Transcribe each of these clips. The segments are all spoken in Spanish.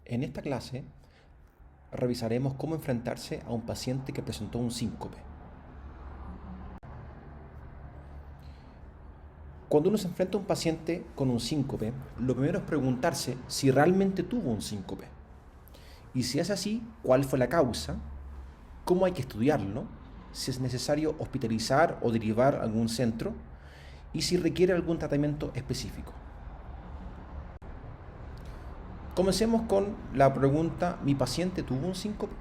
En esta clase revisaremos cómo enfrentarse a un paciente que presentó un síncope. Cuando uno se enfrenta a un paciente con un síncope, lo primero es preguntarse si realmente tuvo un síncope. Y si es así, ¿cuál fue la causa? ¿Cómo hay que estudiarlo? Si es necesario hospitalizar o derivar a algún centro y si requiere algún tratamiento específico. Comencemos con la pregunta, ¿mi paciente tuvo un síncope?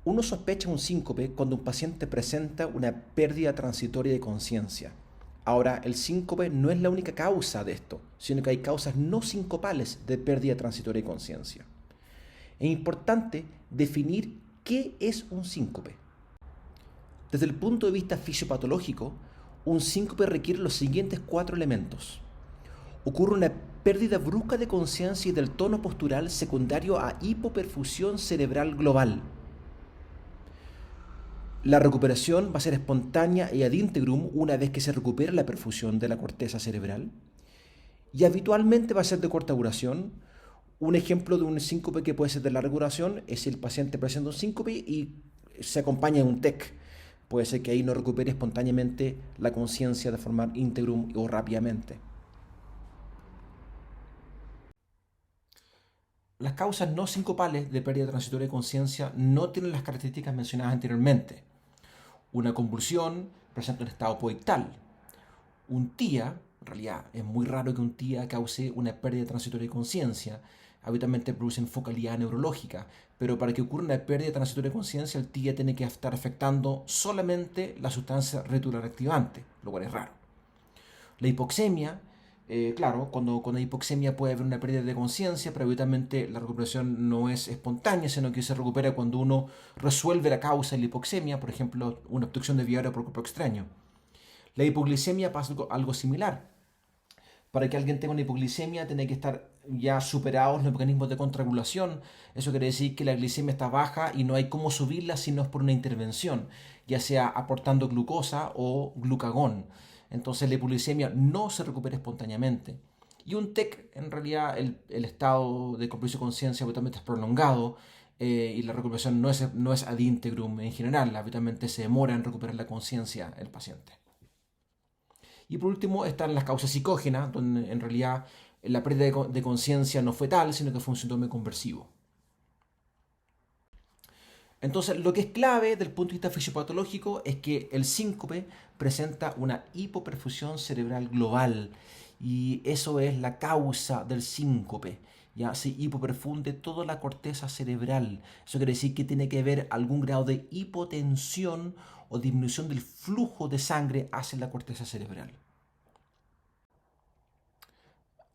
Uno sospecha un síncope cuando un paciente presenta una pérdida transitoria de conciencia. Ahora, el síncope no es la única causa de esto, sino que hay causas no sincopales de pérdida transitoria de conciencia. Es importante definir qué es un síncope. Desde el punto de vista fisiopatológico, un síncope requiere los siguientes 4 elementos. Ocurre una pérdida brusca de conciencia y del tono postural secundario a hipoperfusión cerebral global. La recuperación va a ser espontánea y ad integrum una vez que se recupera la perfusión de la corteza cerebral. Y habitualmente va a ser de corta duración. Un ejemplo de un síncope que puede ser de larga duración es si el paciente presenta un síncope y se acompaña de un TEC. Puede ser que ahí no recupere espontáneamente la conciencia de forma integrum o rápidamente. Las causas no sincopales de pérdida transitoria de conciencia no tienen las características mencionadas anteriormente. Una convulsión presenta un estado poictal. Un TIA, en realidad es muy raro que un TIA cause una pérdida transitoria de conciencia. Habitualmente producen focalidad neurológica, pero para que ocurra una pérdida transitoria de conciencia, el TIA tiene que estar afectando solamente la sustancia reticular activante, lo cual es raro. La hipoxemia, claro, cuando hay hipoxemia puede haber una pérdida de conciencia, pero habitualmente la recuperación no es espontánea, sino que se recupera cuando uno resuelve la causa de la hipoxemia, por ejemplo, una obstrucción de vía aérea por cuerpo extraño. La hipoglicemia pasa algo similar. Para que alguien tenga una hipoglicemia tiene que estar ya superados los mecanismos de contrarregulación. Eso quiere decir que la glicemia está baja y no hay cómo subirla si no es por una intervención, ya sea aportando glucosa o glucagón. Entonces la hipoglicemia no se recupera espontáneamente. Y un TEC, en realidad, el estado de compromiso de conciencia habitualmente es prolongado y la recuperación no es ad integrum en general. Habitualmente se demora en recuperar la conciencia el paciente. Y por último están las causas psicógenas, donde en realidad la pérdida de conciencia no fue tal, sino que fue un síndrome conversivo. Entonces, lo que es clave desde el punto de vista fisiopatológico es que el síncope presenta una hipoperfusión cerebral global y eso es la causa del síncope. Ya se hipoperfunde toda la corteza cerebral. Eso quiere decir que tiene que haber algún grado de hipotensión o disminución del flujo de sangre hacia la corteza cerebral.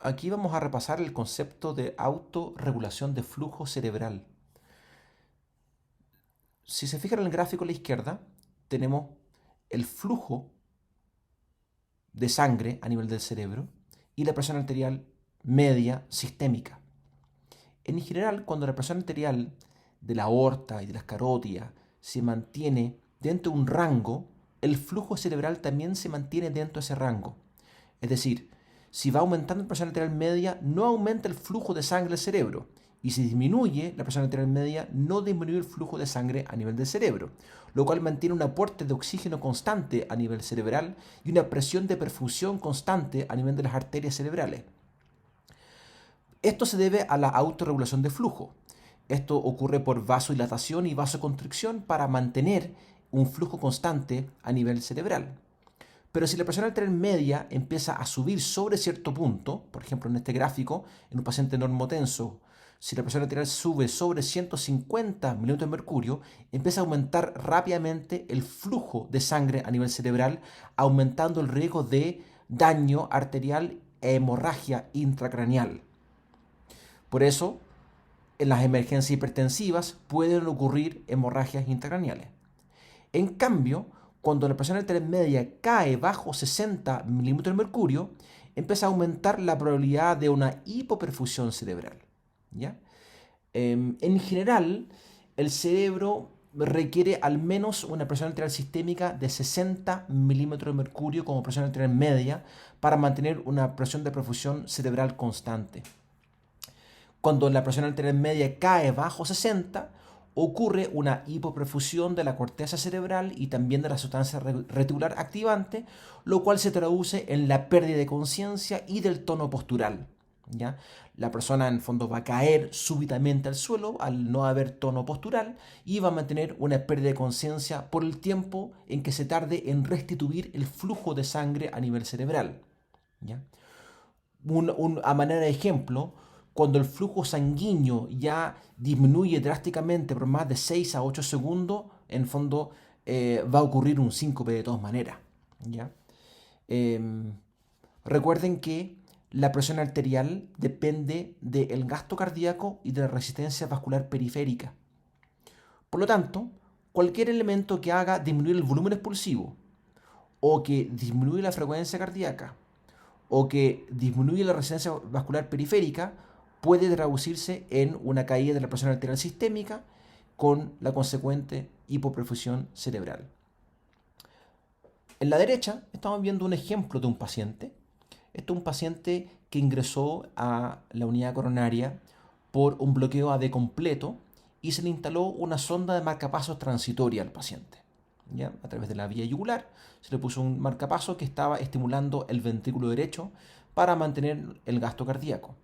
Aquí vamos a repasar el concepto de autorregulación de flujo cerebral. Si se fijan en el gráfico a la izquierda, tenemos el flujo de sangre a nivel del cerebro y la presión arterial media sistémica. En general, cuando la presión arterial de la aorta y de las carótidas se mantiene dentro de un rango, el flujo cerebral también se mantiene dentro de ese rango. Es decir, si va aumentando la presión arterial media, no aumenta el flujo de sangre al cerebro. Y si disminuye la presión arterial media, no disminuye el flujo de sangre a nivel del cerebro, lo cual mantiene un aporte de oxígeno constante a nivel cerebral y una presión de perfusión constante a nivel de las arterias cerebrales. Esto se debe a la autorregulación de flujo. Esto ocurre por vasodilatación y vasoconstricción para mantener un flujo constante a nivel cerebral. Pero si la presión arterial media empieza a subir sobre cierto punto, por ejemplo en este gráfico, en un paciente normotenso, si la presión arterial sube sobre 150 milímetros de mercurio, empieza a aumentar rápidamente el flujo de sangre a nivel cerebral, aumentando el riesgo de daño arterial e hemorragia intracraneal. Por eso, en las emergencias hipertensivas pueden ocurrir hemorragias intracraneales. En cambio, cuando la presión arterial media cae bajo 60 milímetros de mercurio, empieza a aumentar la probabilidad de una hipoperfusión cerebral. ¿Ya? En general, el cerebro requiere al menos una presión arterial sistémica de 60 milímetros de mercurio como presión arterial media para mantener una presión de perfusión cerebral constante. Cuando la presión arterial media cae bajo 60, ocurre una hipoperfusión de la corteza cerebral y también de la sustancia reticular activante, lo cual se traduce en la pérdida de conciencia y del tono postural. ¿Ya? La persona en el fondo va a caer súbitamente al suelo al no haber tono postural y va a mantener una pérdida de conciencia por el tiempo en que se tarde en restituir el flujo de sangre a nivel cerebral. ¿Ya? A manera de ejemplo, cuando el flujo sanguíneo ya disminuye drásticamente por más de 6 a 8 segundos, en fondo va a ocurrir un síncope de todas maneras. ¿Ya? Em, Recuerden que la presión arterial depende del gasto cardíaco y de la resistencia vascular periférica. Por lo tanto, cualquier elemento que haga disminuir el volumen expulsivo o que disminuye la frecuencia cardíaca o que disminuye la resistencia vascular periférica puede traducirse en una caída de la presión arterial sistémica con la consecuente hipoperfusión cerebral. En la derecha estamos viendo un ejemplo de un paciente. Este es un paciente que ingresó a la unidad coronaria por un bloqueo AV completo y se le instaló una sonda de marcapasos transitoria al paciente. ¿Ya? A través de la vía yugular se le puso un marcapaso que estaba estimulando el ventrículo derecho para mantener el gasto cardíaco.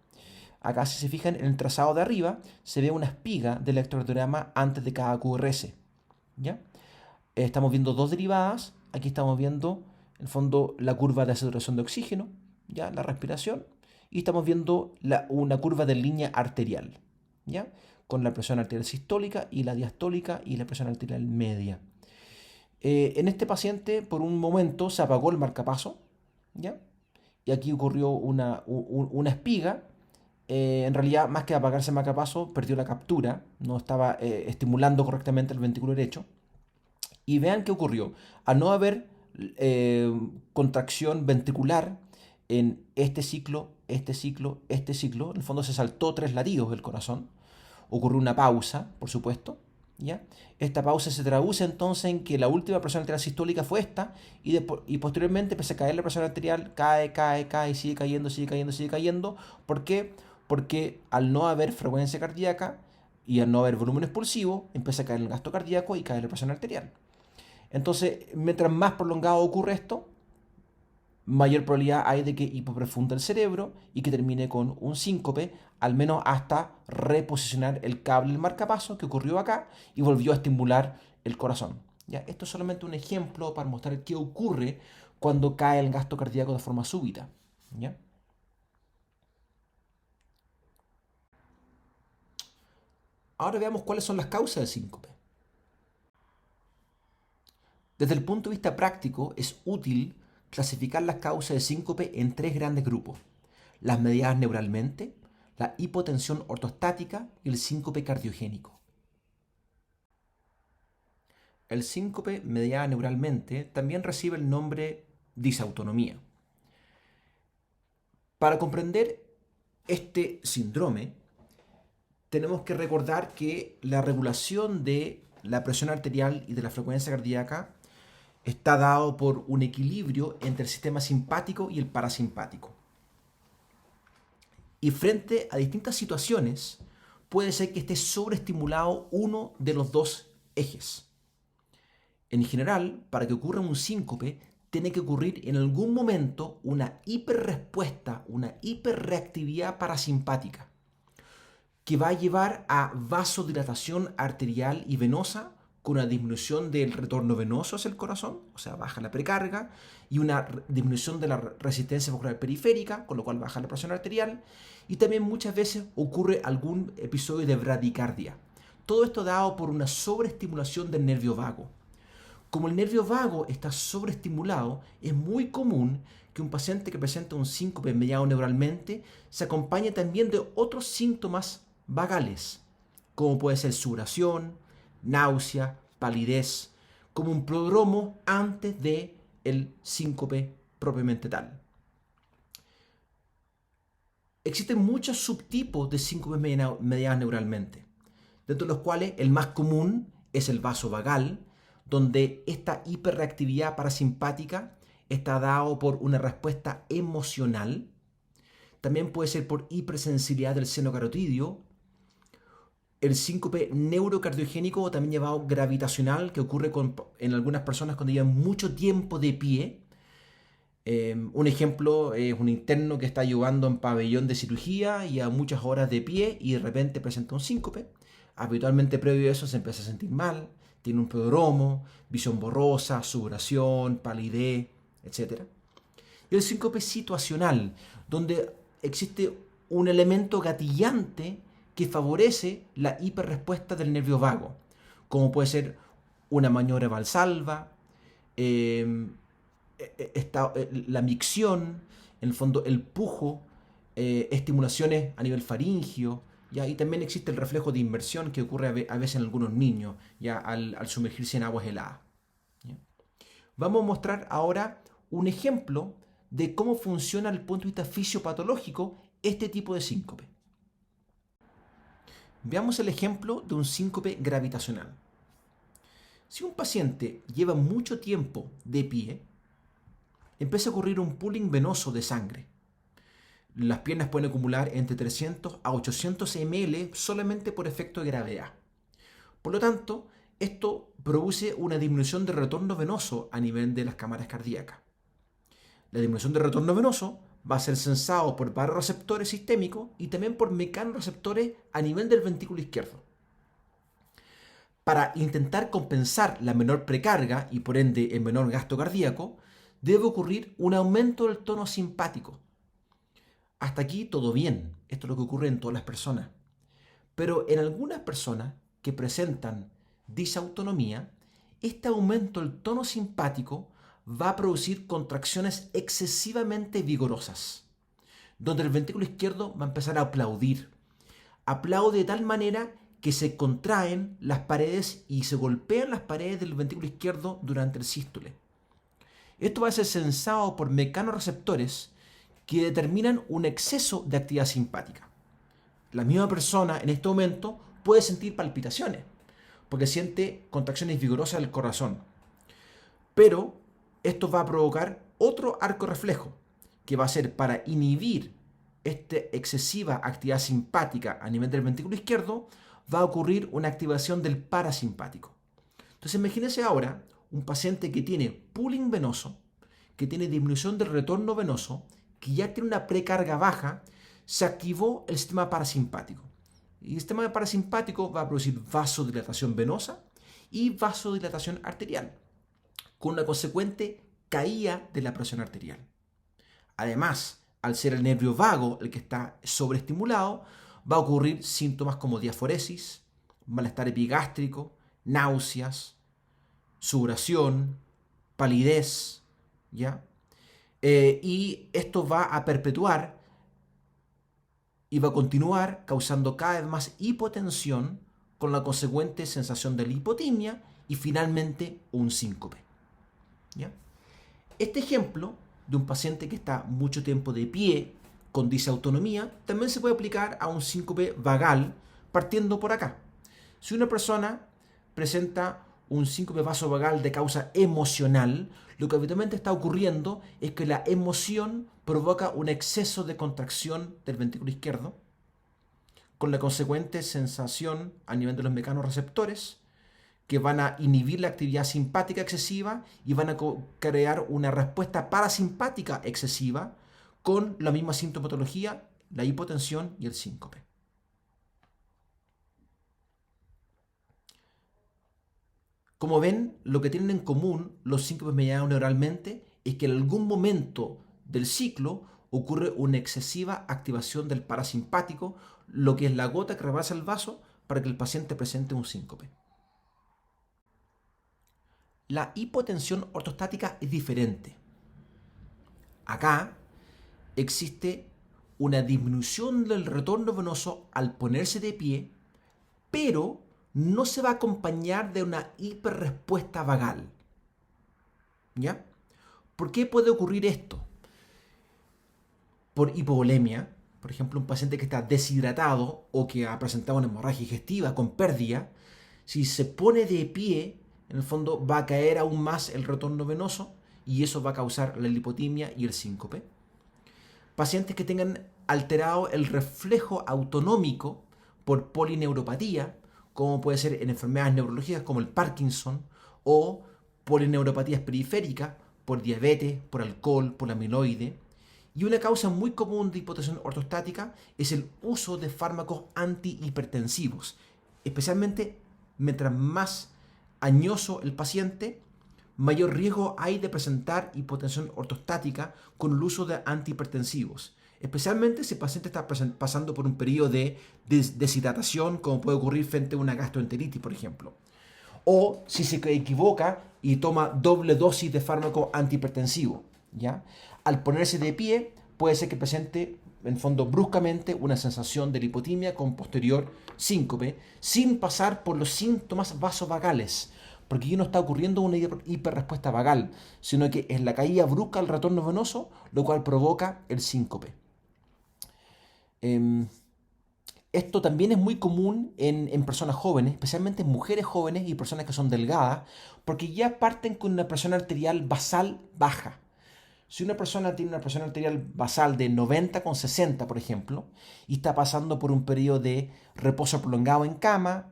Acá, si se fijan en el trazado de arriba, se ve una espiga del electrocardiograma antes de cada QRS. ¿Ya? Estamos viendo dos derivadas. Aquí estamos viendo, en el fondo, la curva de saturación de oxígeno, ¿ya? La respiración, y estamos viendo una curva de línea arterial, ¿ya? Con la presión arterial sistólica y la diastólica y la presión arterial media. En este paciente, por un momento, se apagó el marcapaso, ¿ya? Y aquí ocurrió una espiga. En realidad, más que apagarse el marcapaso, perdió la captura, no estaba estimulando correctamente el ventrículo derecho. Y vean qué ocurrió. Al no haber contracción ventricular en este ciclo, este ciclo, este ciclo, en el fondo se saltó 3 latidos del corazón. Ocurrió una pausa, por supuesto. ¿Ya? Esta pausa se traduce entonces en que la última presión arterial sistólica fue esta y posteriormente empecé a caer la presión arterial, cae, sigue cayendo, sigue cayendo, sigue cayendo. ¿Por qué? Porque al no haber frecuencia cardíaca y al no haber volumen expulsivo, empieza a caer el gasto cardíaco y cae la presión arterial. Entonces, mientras más prolongado ocurre esto, mayor probabilidad hay de que hipoperfunda el cerebro y que termine con un síncope, al menos hasta reposicionar el cable del marcapaso que ocurrió acá y volvió a estimular el corazón. ¿Ya? Esto es solamente un ejemplo para mostrar qué ocurre cuando cae el gasto cardíaco de forma súbita. ¿Ya? Ahora veamos cuáles son las causas del síncope. Desde el punto de vista práctico, es útil clasificar las causas de síncope en 3 grandes grupos: las mediadas neuralmente, la hipotensión ortostática y el síncope cardiogénico. El síncope mediada neuralmente también recibe el nombre disautonomía. Para comprender este síndrome, tenemos que recordar que la regulación de la presión arterial y de la frecuencia cardíaca está dado por un equilibrio entre el sistema simpático y el parasimpático. Y frente a distintas situaciones, puede ser que esté sobreestimulado uno de los dos ejes. En general, para que ocurra un síncope, tiene que ocurrir en algún momento una hiperrespuesta, una hiperreactividad parasimpática, que va a llevar a vasodilatación arterial y venosa con una disminución del retorno venoso hacia el corazón, o sea, baja la precarga, y una disminución de la resistencia vascular periférica, con lo cual baja la presión arterial, y también muchas veces ocurre algún episodio de bradicardia. Todo esto dado por una sobreestimulación del nervio vago. Como el nervio vago está sobreestimulado, es muy común que un paciente que presenta un síncope mediado neuralmente se acompañe también de otros síntomas vagales, como puede ser sudoración, náusea, palidez, como un prodromo antes de el síncope propiamente tal. Existen muchos subtipos de síncopes mediadas neuralmente, dentro de los cuales el más común es el vaso vagal, donde esta hiperreactividad parasimpática está dado por una respuesta emocional. También puede ser por hipersensibilidad del seno carotidio. El síncope neurocardiogénico, o también llamado gravitacional, que ocurre en algunas personas cuando llevan mucho tiempo de pie. Un ejemplo es un interno que está ayudando en pabellón de cirugía y a muchas horas de pie y de repente presenta un síncope. Habitualmente previo a eso se empieza a sentir mal, tiene un prodromo, visión borrosa, sudoración, palidez, etc. Y el síncope situacional, donde existe un elemento gatillante que favorece la hiperrespuesta del nervio vago, como puede ser una maniobra valsalva, la micción, en el fondo el pujo, estimulaciones a nivel faringio, ¿ya? Y también existe el reflejo de inmersión que ocurre a veces en algunos niños, ¿ya? Al sumergirse en aguas heladas, ¿ya? Vamos a mostrar ahora un ejemplo de cómo funciona desde el punto de vista fisiopatológico este tipo de síncope. Veamos el ejemplo de un síncope gravitacional. Si un paciente lleva mucho tiempo de pie, empieza a ocurrir un pooling venoso de sangre. Las piernas pueden acumular entre 300 a 800 ml solamente por efecto de gravedad. Por lo tanto, esto produce una disminución de retorno venoso a nivel de las cámaras cardíacas. La disminución de retorno venoso va a ser sensado por barroreceptores sistémicos y también por mecanorreceptores a nivel del ventrículo izquierdo. Para intentar compensar la menor precarga y por ende el menor gasto cardíaco, debe ocurrir un aumento del tono simpático. Hasta aquí todo bien, esto es lo que ocurre en todas las personas. Pero en algunas personas que presentan disautonomía, este aumento del tono simpático va a producir contracciones excesivamente vigorosas, donde el ventrículo izquierdo va a empezar a aplaudir. Aplaude de tal manera que se contraen las paredes y se golpean las paredes del ventrículo izquierdo durante el sístole. Esto va a ser sensado por mecanorreceptores que determinan un exceso de actividad simpática. La misma persona en este momento puede sentir palpitaciones, porque siente contracciones vigorosas del corazón. Pero esto va a provocar otro arco reflejo, que va a ser para inhibir esta excesiva actividad simpática a nivel del ventrículo izquierdo, va a ocurrir una activación del parasimpático. Entonces imagínense ahora un paciente que tiene pooling venoso, que tiene disminución del retorno venoso, que ya tiene una precarga baja, se activó el sistema parasimpático. Y el sistema parasimpático va a producir vasodilatación venosa y vasodilatación arterial, con una consecuente caída de la presión arterial. Además, al ser el nervio vago el que está sobreestimulado, va a ocurrir síntomas como diaforesis, malestar epigástrico, náuseas, sudoración, palidez, ¿ya? Y esto va a perpetuar y va a continuar causando cada vez más hipotensión con la consecuente sensación de hipotimia y finalmente un síncope, ¿ya? Este ejemplo de un paciente que está mucho tiempo de pie con disautonomía también se puede aplicar a un síncope vagal partiendo por acá. Si una persona presenta un síncope vasovagal de causa emocional, lo que habitualmente está ocurriendo es que la emoción provoca un exceso de contracción del ventrículo izquierdo, con la consecuente sensación a nivel de los mecanorreceptores, que van a inhibir la actividad simpática excesiva y van a crear una respuesta parasimpática excesiva con la misma sintomatología, la hipotensión y el síncope. Como ven, lo que tienen en común los síncopes mediados neuralmente es que en algún momento del ciclo ocurre una excesiva activación del parasimpático, lo que es la gota que rebasa el vaso para que el paciente presente un síncope. La hipotensión ortostática es diferente. Acá existe una disminución del retorno venoso al ponerse de pie, pero no se va a acompañar de una hiperrespuesta vagal. ¿Ya? ¿Por qué puede ocurrir esto? Por hipovolemia, por ejemplo, un paciente que está deshidratado o que ha presentado una hemorragia digestiva con pérdida, Si se pone de pie, en el fondo va a caer aún más el retorno venoso y eso va a causar la lipotimia y el síncope. Pacientes que tengan alterado el reflejo autonómico por polineuropatía, como puede ser en enfermedades neurológicas como el Parkinson, o polineuropatías periféricas por diabetes, por alcohol, por amiloide. Y una causa muy común de hipotensión ortostática es el uso de fármacos antihipertensivos, especialmente mientras más añoso el paciente, mayor riesgo hay de presentar hipotensión ortostática con el uso de antihipertensivos. Especialmente si el paciente está pasando por un periodo de deshidratación, como puede ocurrir frente a una gastroenteritis, por ejemplo. O si se equivoca y toma doble dosis de fármaco antihipertensivo, ¿ya? Al ponerse de pie, puede ser que presente, en fondo, bruscamente una sensación de lipotimia con posterior síncope, sin pasar por los síntomas vasovagales, porque aquí no está ocurriendo una hiperrespuesta vagal, sino que es la caída brusca al retorno venoso, lo cual provoca el síncope. Esto también es muy común en personas jóvenes, especialmente en mujeres jóvenes y personas que son delgadas, porque ya parten con una presión arterial basal baja. Si una persona tiene una presión arterial basal de 90/60, por ejemplo, y está pasando por un periodo de reposo prolongado en cama,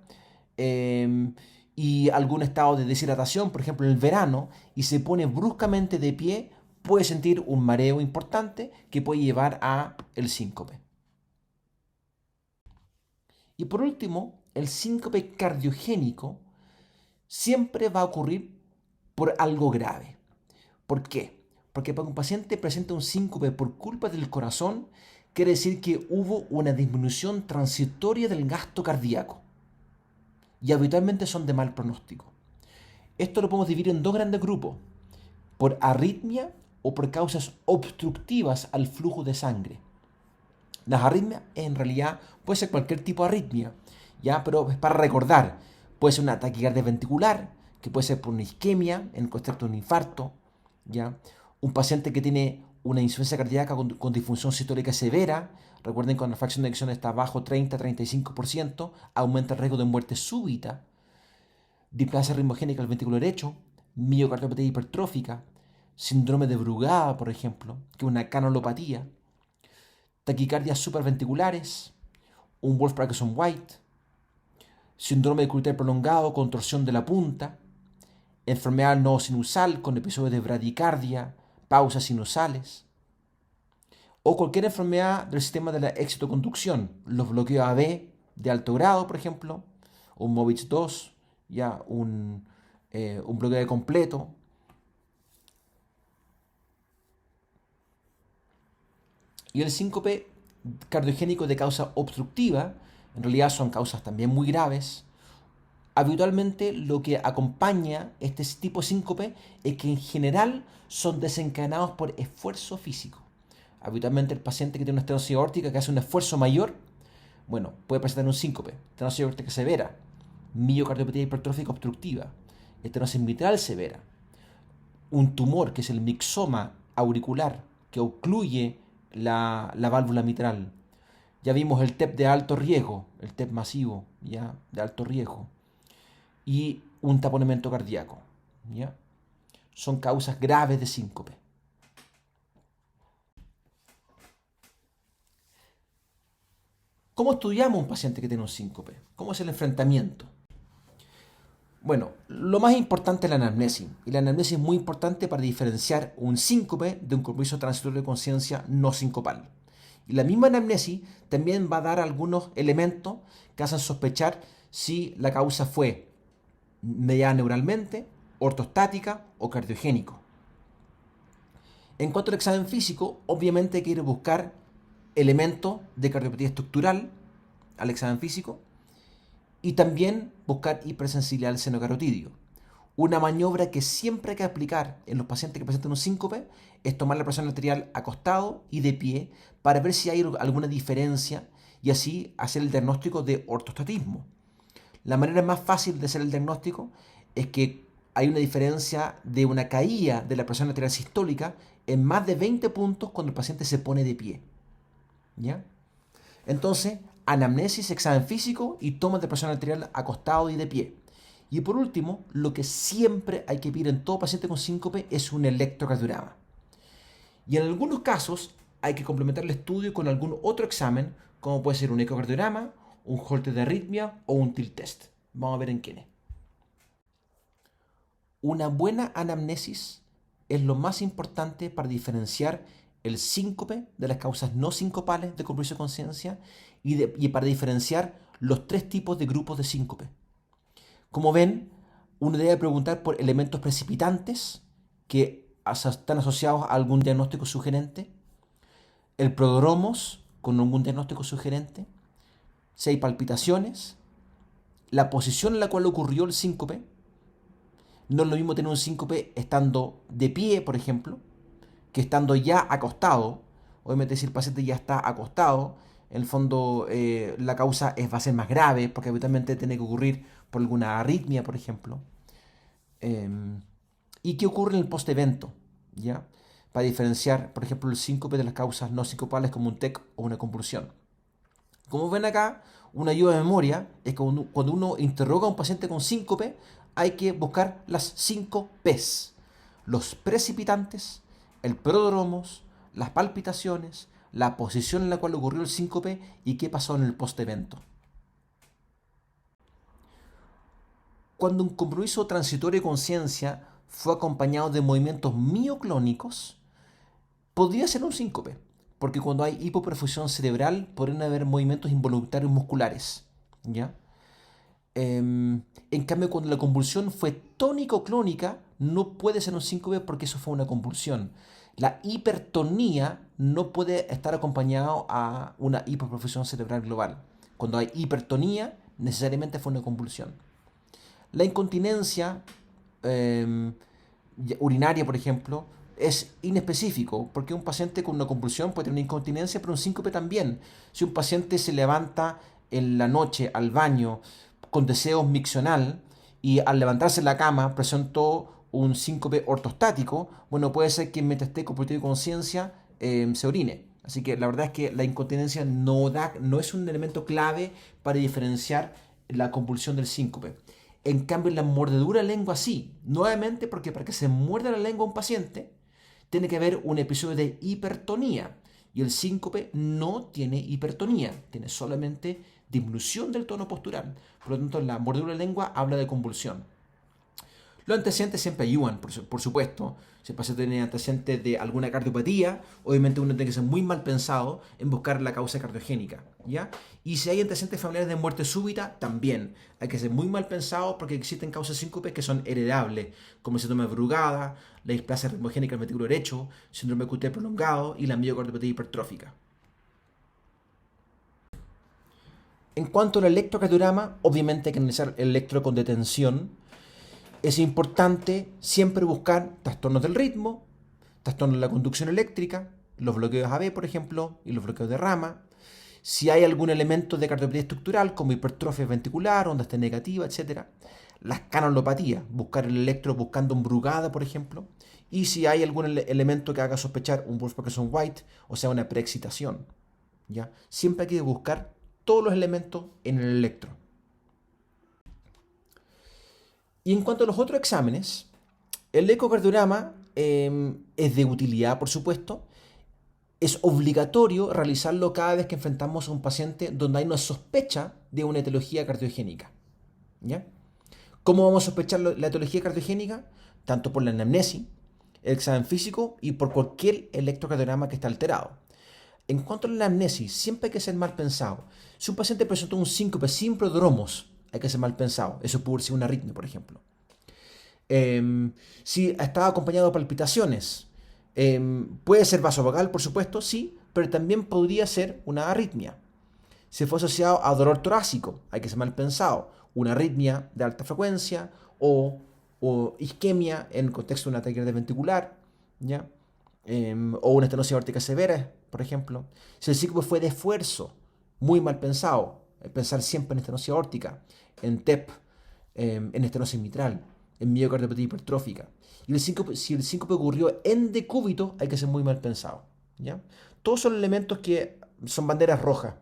y algún estado de deshidratación, por ejemplo en el verano, y se pone bruscamente de pie, puede sentir un mareo importante que puede llevar a el síncope. Y por último, el síncope cardiogénico siempre va a ocurrir por algo grave. ¿Por qué? Porque para un paciente presenta un síncope por culpa del corazón, quiere decir que hubo una disminución transitoria del gasto cardíaco. Y habitualmente son de mal pronóstico. Esto lo podemos dividir en dos grandes grupos: por arritmia o por causas obstructivas al flujo de sangre. Las arritmias en realidad puede ser cualquier tipo de arritmia, ¿ya? Pero es para recordar, puede ser una taquicardia ventricular, que puede ser por una isquemia, en el contexto de un infarto, ¿ya? Un paciente que tiene una insuficiencia cardíaca con disfunción sistólica severa, recuerden que cuando la fracción de eyección está bajo 30-35%, aumenta el riesgo de muerte súbita, displasia ritmogénica del ventrículo derecho, miocardiopatía hipertrófica, síndrome de Brugada, por ejemplo, que es una canalopatía, taquicardias supraventriculares, un Wolff-Parkinson-White, síndrome de curtier prolongado, contorsión de la punta, enfermedad no sinusal con episodios de bradicardia, pausas sinusales, o cualquier enfermedad del sistema de la excitoconducción, los bloqueos AB de alto grado, por ejemplo, un Movitz 2, ya un bloqueo de completo. Y el síncope cardiogénico de causa obstructiva, en realidad son causas también muy graves. Habitualmente lo que acompaña este tipo de síncope es que en general son desencadenados por esfuerzo físico. Habitualmente el paciente que tiene una estenosis aórtica que hace un esfuerzo mayor, bueno, puede presentar un síncope, estenosis aórtica severa, miocardiopatía hipertrófica obstructiva, estenosis mitral severa, un tumor que es el mixoma auricular que ocluye la válvula mitral. Ya vimos el TEP de alto riesgo, el TEP masivo, ya de alto riesgo, y un taponamiento cardíaco, ¿ya? Son causas graves de síncope. ¿Cómo estudiamos a un paciente que tiene un síncope? ¿Cómo es el enfrentamiento? Bueno, lo más importante es la anamnesis. Y la anamnesis es muy importante para diferenciar un síncope de un compromiso transitorio de conciencia no sincopal. Y la misma anamnesis también va a dar algunos elementos que hacen sospechar si la causa fue mediada neuralmente, ortostática o cardiogénico. En cuanto al examen físico, obviamente hay que ir a buscar elementos de cardiopatía estructural al examen físico y también buscar hipersensibilidad al seno carotidio. Una maniobra que siempre hay que aplicar en los pacientes que presentan un síncope es tomar la presión arterial acostado y de pie para ver si hay alguna diferencia y así hacer el diagnóstico de ortostatismo. La manera más fácil de hacer el diagnóstico es que hay una diferencia de una caída de la presión arterial sistólica en más de 20 puntos cuando el paciente se pone de pie, ¿ya? Entonces, anamnesis, examen físico y toma de presión arterial acostado y de pie. Y por último, lo que siempre hay que pedir en todo paciente con síncope es un electrocardiograma. Y en algunos casos hay que complementar el estudio con algún otro examen, como puede ser un ecocardiograma, un Holter de arritmia o un TIL test. Vamos a ver en quiénes. Una buena anamnesis es lo más importante para diferenciar el síncope de las causas no sincopales de compromiso de conciencia y para diferenciar los tres tipos de grupos de síncope. Como ven, uno debe preguntar por elementos precipitantes que están asociados a algún diagnóstico sugerente, el prodromos con algún diagnóstico sugerente, si hay palpitaciones, la posición en la cual ocurrió el síncope. No es lo mismo tener un síncope estando de pie, por ejemplo, que estando ya acostado. Obviamente si el paciente ya está acostado, en el fondo la causa va a ser más grave, porque habitualmente tiene que ocurrir por alguna arritmia, por ejemplo. ¿Y qué ocurre en el post-evento? ¿Ya? Para diferenciar, por ejemplo, el síncope de las causas no sincopales como un TEC o una convulsión. Como ven acá, una ayuda de memoria es que cuando uno interroga a un paciente con síncope, hay que buscar las 5 P's. Los precipitantes, el prodromos, las palpitaciones, la posición en la cual ocurrió el síncope y qué pasó en el post-evento. Cuando un compromiso transitorio de conciencia fue acompañado de movimientos mioclónicos, podría ser un síncope, porque cuando hay hipoperfusión cerebral podrían haber movimientos involuntarios musculares, ¿ya? En cambio, cuando la convulsión fue tónico-clónica, no puede ser un síncope porque eso fue una convulsión. La hipertonía no puede estar acompañado a una hipoperfusión cerebral global. Cuando hay hipertonía, necesariamente fue una convulsión. La incontinencia urinaria, por ejemplo, es inespecífico, porque un paciente con una convulsión puede tener una incontinencia, pero un síncope también. Si un paciente se levanta en la noche al baño con deseo miccional y al levantarse en la cama presentó un síncope ortostático, bueno, puede ser que mientras esté comprometido de conciencia se orine. Así que la verdad es que la incontinencia no es un elemento clave para diferenciar la convulsión del síncope. En cambio, la mordedura de lengua sí. Nuevamente, porque para que se muerda la lengua un paciente, tiene que haber un episodio de hipertonía. Y el síncope no tiene hipertonía, tiene solamente disminución del tono postural. Por lo tanto, la mordedura de lengua habla de convulsión. Los antecedentes siempre ayudan, por supuesto. Si el paciente tiene antecedentes de alguna cardiopatía, obviamente uno tiene que ser muy mal pensado en buscar la causa cardiogénica, ¿ya? Y si hay antecedentes familiares de muerte súbita, también hay que ser muy mal pensado porque existen causas síncopes que son heredables, como el síndrome de Brugada, la displasia ritmogénica del ventrículo derecho, síndrome QT prolongado y la miocardiopatía hipertrófica. En cuanto al electrocardiograma, obviamente hay que analizar el electro con detención. Es importante siempre buscar trastornos del ritmo, trastornos de la conducción eléctrica, los bloqueos AB, por ejemplo, y los bloqueos de rama. Si hay algún elemento de cardiopatía estructural, como hipertrofia ventricular, onda T negativa, etc. Las canulopatías, buscar el electro buscando un Brugada, por ejemplo. Y si hay algún elemento que haga sospechar un Wolff-Parkinson-White, o sea, una preexcitación, ¿ya? Siempre hay que buscar todos los elementos en el electro. Y en cuanto a los otros exámenes, el ecocardiograma es de utilidad, por supuesto. Es obligatorio realizarlo cada vez que enfrentamos a un paciente donde hay una sospecha de una etiología cardiogénica, ¿ya? ¿Cómo vamos a sospechar la etiología cardiogénica? Tanto por la anamnesis, el examen físico y por cualquier electrocardiograma que esté alterado. En cuanto a la anamnesis, siempre hay que ser mal pensado. Si un paciente presentó un síncope sin prodromos, hay que ser mal pensado. Eso puede ser una arritmia, por ejemplo. Si estaba acompañado de palpitaciones, puede ser vasovagal, por supuesto, sí, pero también podría ser una arritmia. Si fue asociado a dolor torácico, hay que ser mal pensado. Una arritmia de alta frecuencia o isquemia en el contexto de una taquicardia ventricular, ¿ya? O una estenosis aórtica severa, por ejemplo. Si el síncope fue de esfuerzo, muy mal pensado, pensar siempre en estenosis aórtica, en TEP, en estenosis mitral, en miocardiopatía hipertrófica. Y si el síncope ocurrió en decúbito, hay que ser muy mal pensado, ¿ya? Todos son elementos que son banderas rojas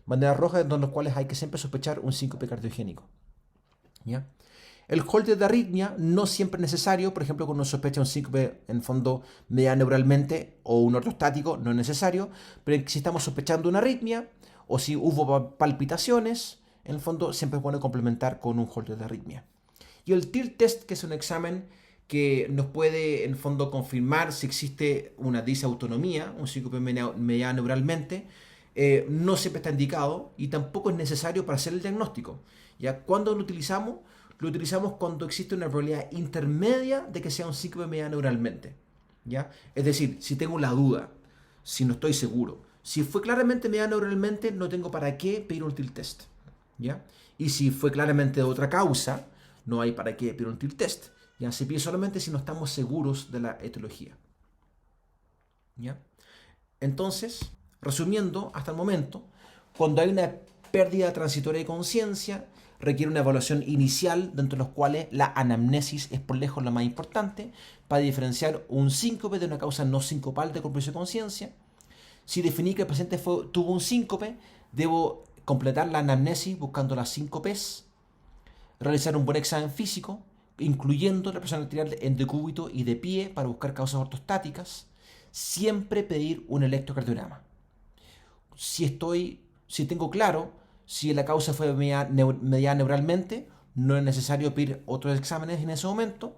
en los cuales hay que siempre sospechar un síncope cardiogénico, ¿ya? El holter de arritmia no siempre es necesario, por ejemplo, cuando uno sospecha un síncope en fondo media neuralmente o un ortostático, no es necesario, pero si estamos sospechando una arritmia o si hubo palpitaciones, en el fondo siempre es bueno complementar con un holter de arritmia. Y el TIR test, que es un examen que nos puede en el fondo confirmar si existe una disautonomía, un síncope media neuralmente, no siempre está indicado y tampoco es necesario para hacer el diagnóstico. ¿Ya? ¿Cuándo lo utilizamos? Lo utilizamos cuando existe una probabilidad intermedia de que sea un síncope media neuralmente. ¿Ya? Es decir, si tengo la duda, si no estoy seguro, si fue claramente media neuralmente, no tengo para qué pedir un TIR test. ¿Ya? Y si fue claramente de otra causa, no hay para qué pedir un TIR test. ¿Ya? Se pide solamente si no estamos seguros de la etiología. ¿Ya? Entonces, resumiendo hasta el momento, cuando hay una pérdida transitoria de conciencia, requiere una evaluación inicial, dentro de los cuales la anamnesis es por lejos la más importante, para diferenciar un síncope de una causa no sincopal de compromiso de conciencia. Si definí que el paciente tuvo un síncope, debo completar la anamnesis buscando las síncopes, realizar un buen examen físico, incluyendo la presión arterial en decúbito y de pie para buscar causas ortostáticas, siempre pedir un electrocardiograma. Si tengo claro si la causa fue mediada neuralmente, no es necesario pedir otros exámenes en ese momento.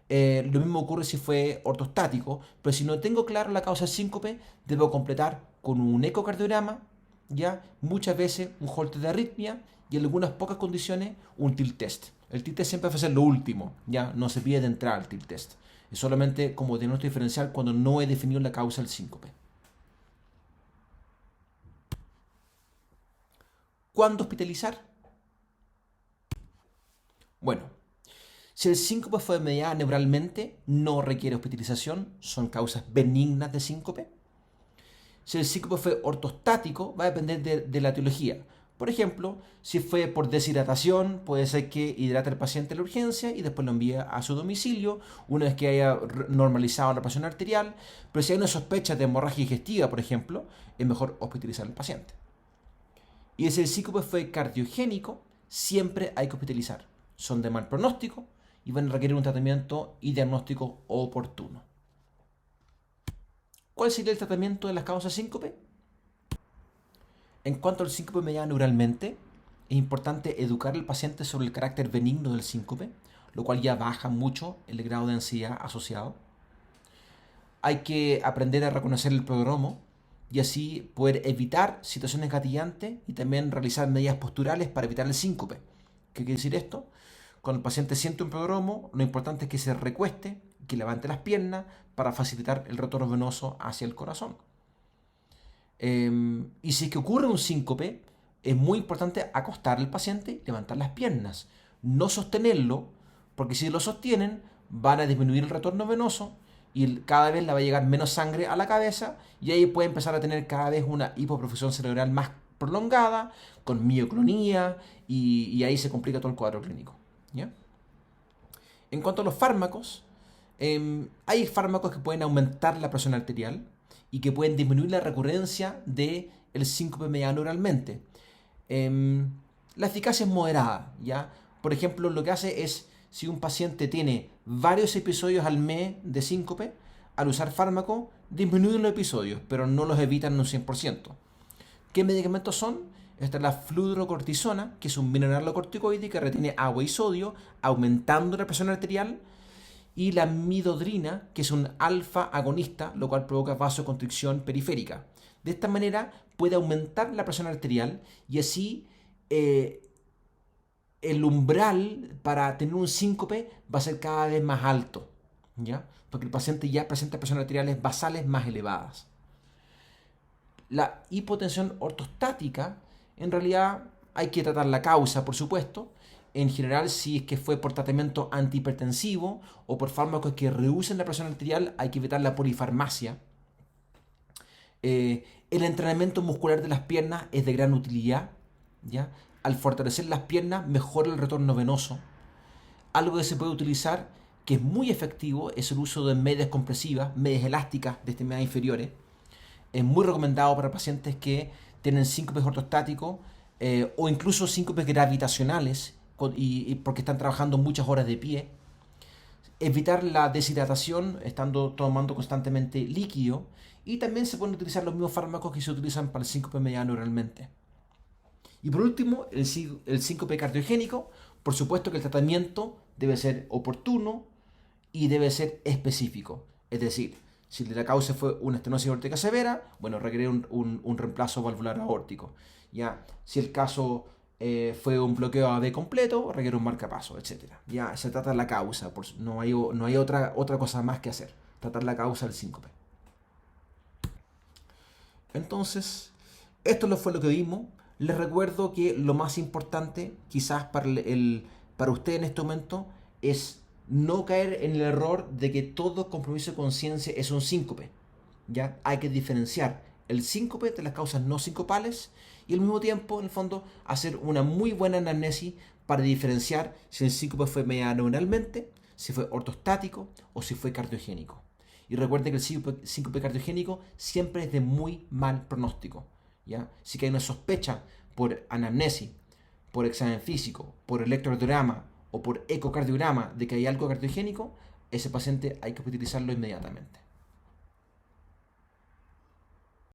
Lo mismo ocurre si fue ortostático, pero si no tengo claro la causa del síncope, debo completar con un ecocardiograma, ya muchas veces un holter de arritmia y en algunas pocas condiciones un TIR test. El TIR test siempre va a ser lo último, ya no se pide de entrar al TIR test. Es solamente como diagnóstico diferencial cuando no he definido la causa del síncope. ¿Cuándo hospitalizar? Bueno, si el síncope fue mediada neuralmente, no requiere hospitalización, son causas benignas de síncope. Si el síncope fue ortostático, va a depender de la etiología. Por ejemplo, si fue por deshidratación, puede ser que hidrate al paciente en la urgencia y después lo envíe a su domicilio, una vez que haya normalizado la presión arterial. Pero si hay una sospecha de hemorragia digestiva, por ejemplo, es mejor hospitalizar al paciente. Y si el síncope fue cardiogénico, siempre hay que hospitalizar. Son de mal pronóstico y van a requerir un tratamiento y diagnóstico oportuno. ¿Cuál sería el tratamiento de las causas de síncope? En cuanto al síncope mediado neuralmente, es importante educar al paciente sobre el carácter benigno del síncope, lo cual ya baja mucho el grado de ansiedad asociado. Hay que aprender a reconocer el prodromo y así poder evitar situaciones gatillantes y también realizar medidas posturales para evitar el síncope. ¿Qué quiere decir esto? Cuando el paciente siente un prodromo, lo importante es que se recueste, que levante las piernas para facilitar el retorno venoso hacia el corazón. Y si es que ocurre un síncope, es muy importante acostar al paciente y levantar las piernas. No sostenerlo, porque si lo sostienen, van a disminuir el retorno venoso y cada vez le va a llegar menos sangre a la cabeza y ahí puede empezar a tener cada vez una hipoperfusión cerebral más prolongada, con mioclonía y ahí se complica todo el cuadro clínico. ¿Ya? En cuanto a los fármacos, hay fármacos que pueden aumentar la presión arterial y que pueden disminuir la recurrencia del síncope mediado neuralmente. La eficacia es moderada, ¿ya? Por ejemplo, lo que hace es, si un paciente tiene varios episodios al mes de síncope, al usar fármaco, disminuyen los episodios, pero no los evitan en un 100%. ¿Qué medicamentos son? Está la fludrocortisona, que es un mineralocorticoide que retiene agua y sodio, aumentando la presión arterial, y la midodrina, que es un alfa agonista, lo cual provoca vasoconstricción periférica. De esta manera puede aumentar la presión arterial y así el umbral para tener un síncope va a ser cada vez más alto, ¿ya? Porque el paciente ya presenta presiones arteriales basales más elevadas. La hipotensión ortostática, en realidad hay que tratar la causa, por supuesto. En general, si es que fue por tratamiento antihipertensivo o por fármacos que reducen la presión arterial, hay que evitar la polifarmacia. El entrenamiento muscular de las piernas es de gran utilidad, ¿ya? Al fortalecer las piernas mejora el retorno venoso. Algo que se puede utilizar, que es muy efectivo, es el uso de medias compresivas, medias elásticas de extremidades inferiores. Es muy recomendado para pacientes que tienen síncopes ortostáticos o incluso síncopes gravitacionales porque están trabajando muchas horas de pie. Evitar la deshidratación estando tomando constantemente líquido. Y también se pueden utilizar los mismos fármacos que se utilizan para el síncope mediano oralmente. Y por último, el síncope cardiogénico. Por supuesto que el tratamiento debe ser oportuno y debe ser específico. Es decir, si la causa fue una estenosis aórtica severa, bueno, requiere un reemplazo valvular aórtico. ¿Ya? Si el caso fue un bloqueo AV completo, requiere un marcapaso, etc. Ya se trata la causa, no hay otra cosa más que hacer. Tratar la causa del síncope. Entonces, esto fue lo que vimos. Les recuerdo que lo más importante, quizás para usted en este momento, es no caer en el error de que todo compromiso de conciencia es un síncope. ¿Ya? Hay que diferenciar el síncope de las causas no sincopales y al mismo tiempo, en el fondo, hacer una muy buena anamnesis para diferenciar si el síncope fue medianoneuronalmente, si fue ortostático o si fue cardiogénico. Y recuerden que el síncope cardiogénico siempre es de muy mal pronóstico. ¿Ya? Si hay una sospecha por anamnesis, por examen físico, por electrocardiograma o por ecocardiograma de que hay algo cardiogénico, ese paciente hay que utilizarlo inmediatamente.